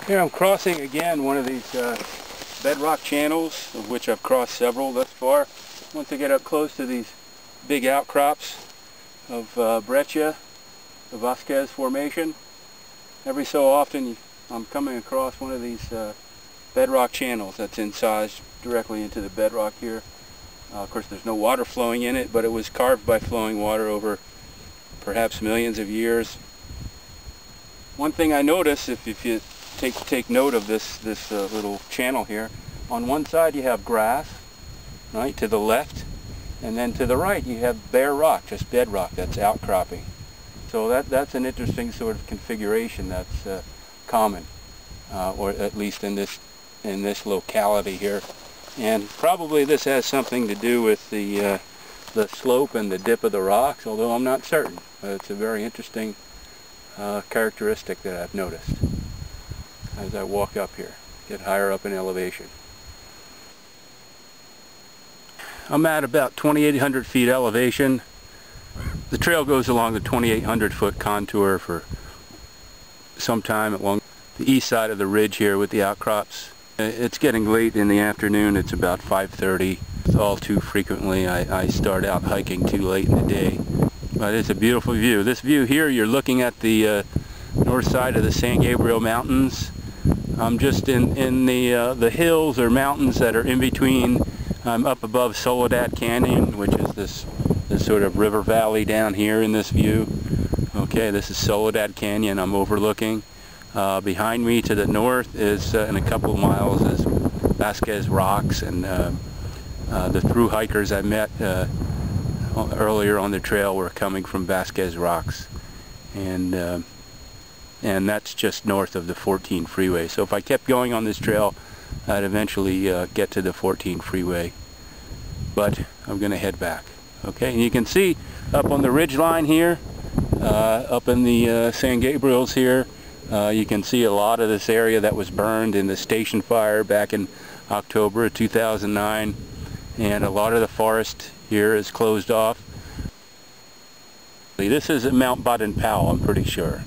Here I'm crossing again one of these bedrock channels, of which I've crossed several thus far. Once I get up close to these big outcrops of breccia, the Vasquez Formation, every so often I'm coming across one of these bedrock channels that's incised directly into the bedrock here. Of course there's no water flowing in it, but it was carved by flowing water over perhaps millions of years. One thing I notice, if you take note of this little channel here, on one side you have grass, right, to the left, and then to the right you have bare rock, just bedrock that's outcropping. So that's an interesting sort of configuration that's common, or at least in this locality here. And probably this has something to do with the slope and the dip of the rocks, although I'm not certain. It's a very interesting characteristic that I've noticed as I walk up here, get higher up in elevation. I'm at about 2,800 feet elevation. The trail goes along the 2,800 foot contour for some time along the east side of the ridge here with the outcrops. It's getting late in the afternoon. It's about 5:30. All too frequently I start out hiking too late in the day. But it's a beautiful view. This view here, you're looking at the north side of the San Gabriel Mountains. I'm just in the hills or mountains that are in between. I'm up above Soledad Canyon, which is this sort of river valley down here in this view. Okay, this is Soledad Canyon I'm overlooking. Behind me to the north is, in a couple of miles, is Vasquez Rocks, and the through hikers I met earlier on the trail were coming from Vasquez Rocks, and that's just north of the 14 freeway. So if I kept going on this trail, I'd eventually get to the 14 freeway, but I'm going to head back. Okay, and you can see up on the ridge line here, up in the San Gabriels here, you can see a lot of this area that was burned in the station fire back in October of 2009, and a lot of the forest here is closed off. This is at Mount Baden-Powell, I'm pretty sure.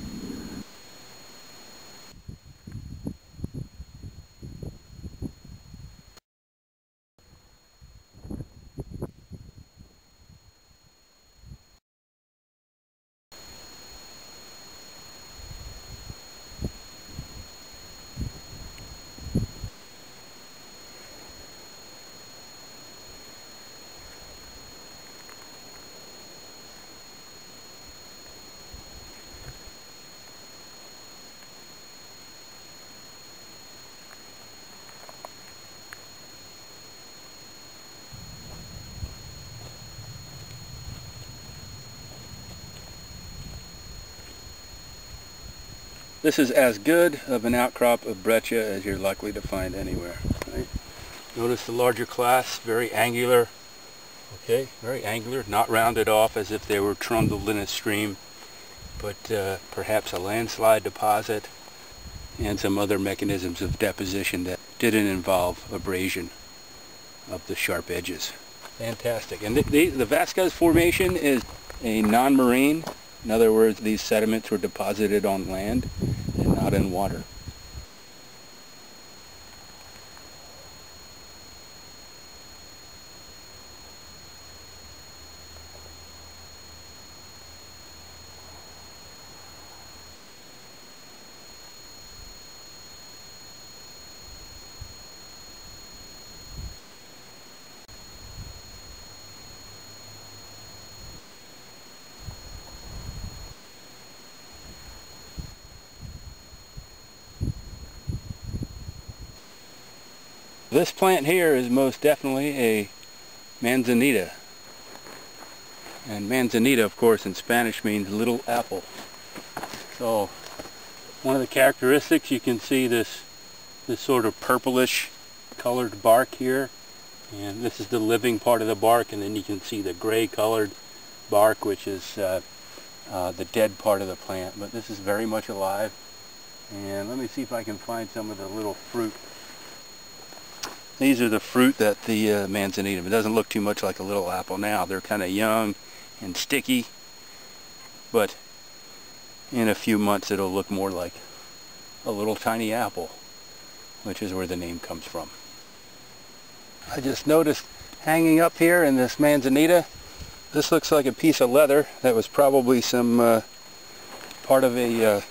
This is as good of an outcrop of breccia as you're likely to find anywhere. Right? Notice the larger class, very angular. Okay, very angular, not rounded off as if they were trundled in a stream, but perhaps a landslide deposit and some other mechanisms of deposition that didn't involve abrasion of the sharp edges. Fantastic. And the Vasquez Formation is a non-marine. In other words, these sediments were deposited on land and not in water. This plant here is most definitely a manzanita. And manzanita, of course, in Spanish means little apple. So one of the characteristics, you can see this sort of purplish colored bark here. And this is the living part of the bark, and then you can see the gray colored bark, which is the dead part of the plant. But this is very much alive. And let me see if I can find some of the little fruit. These are the fruit that the manzanita. It doesn't look too much like a little apple now. They're kind of young and sticky, but in a few months it'll look more like a little tiny apple, which is where the name comes from. I just noticed hanging up here in this manzanita, this looks like a piece of leather that was probably some part of a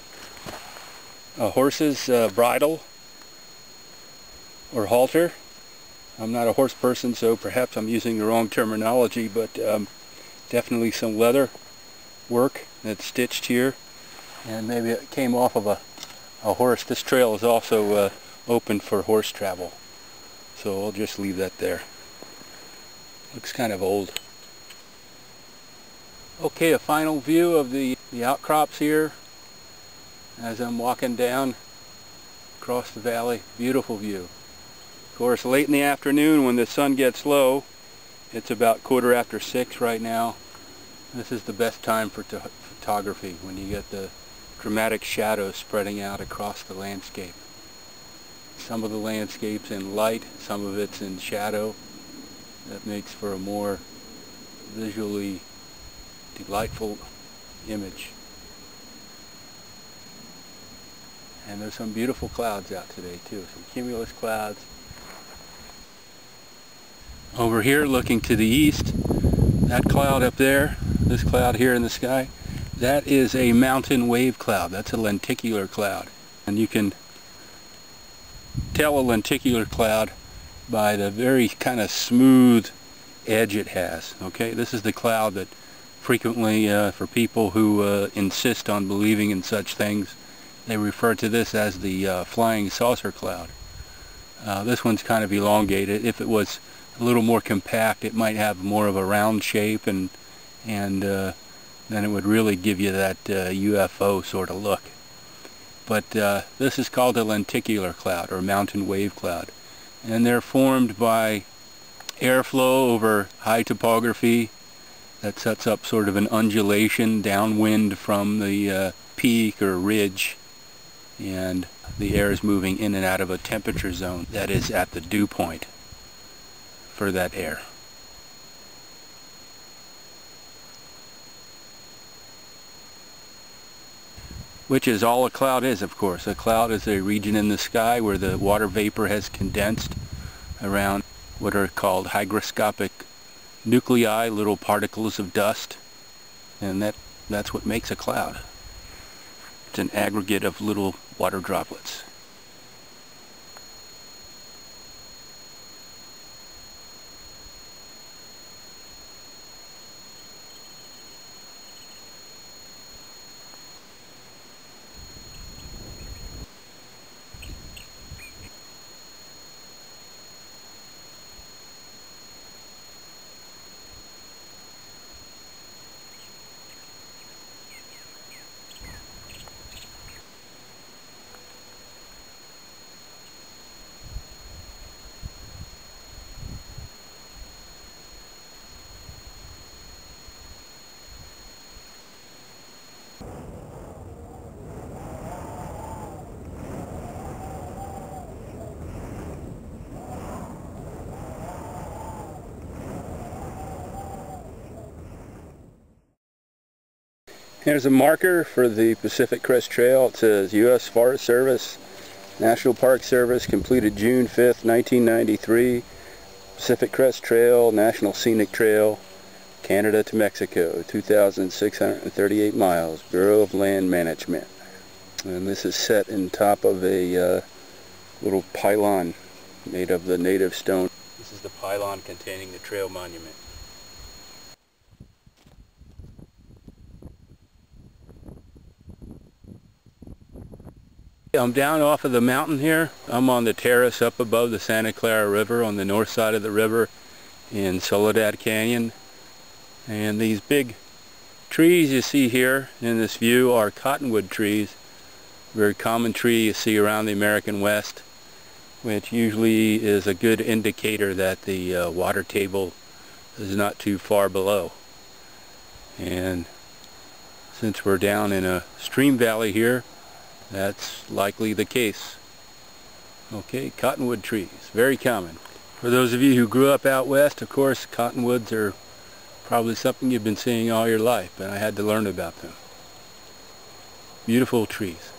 horse's bridle or halter. I'm not a horse person, so perhaps I'm using the wrong terminology, but definitely some leather work that's stitched here, and maybe it came off of a horse. This trail is also open for horse travel, so I'll just leave that there. Looks kind of old. Okay, a final view of the outcrops here as I'm walking down across the valley. Beautiful view. Of course, late in the afternoon when the sun gets low, it's about 6:15 right now. This is the best time for photography, when you get the dramatic shadows spreading out across the landscape. Some of the landscape's in light, some of it's in shadow. That makes for a more visually delightful image. And there's some beautiful clouds out today too, some cumulus clouds. Over here looking to the east, that cloud up there, this cloud here in the sky, that is a mountain wave cloud. That's a lenticular cloud. And you can tell a lenticular cloud by the very kind of smooth edge it has. Okay, this is the cloud that frequently, for people who insist on believing in such things, they refer to this as the flying saucer cloud. This one's kind of elongated. If it was a little more compact, it might have more of a round shape, and then it would really give you that UFO sort of look. But this is called a lenticular cloud, or mountain wave cloud. And they're formed by airflow over high topography that sets up sort of an undulation downwind from the peak or ridge, and the air is moving in and out of a temperature zone that is at the dew point for that air. Which is all a cloud is, of course. A cloud is a region in the sky where the water vapor has condensed around what are called hygroscopic nuclei, little particles of dust, and that's what makes a cloud. It's an aggregate of little water droplets. Here's a marker for the Pacific Crest Trail. It says U.S. Forest Service, National Park Service, completed June 5th, 1993. Pacific Crest Trail, National Scenic Trail, Canada to Mexico, 2,638 miles, Bureau of Land Management. And this is set in top of a little pylon made of the native stone. This is the pylon containing the trail monument. I'm down off of the mountain here. I'm on the terrace up above the Santa Clara River on the north side of the river in Soledad Canyon. And these big trees you see here in this view are cottonwood trees. Very common tree you see around the American West, which usually is a good indicator that the water table is not too far below. And since we're down in a stream valley here, that's likely the case. Okay, cottonwood trees, very common. For those of you who grew up out west, of course, cottonwoods are probably something you've been seeing all your life, but I had to learn about them. Beautiful trees.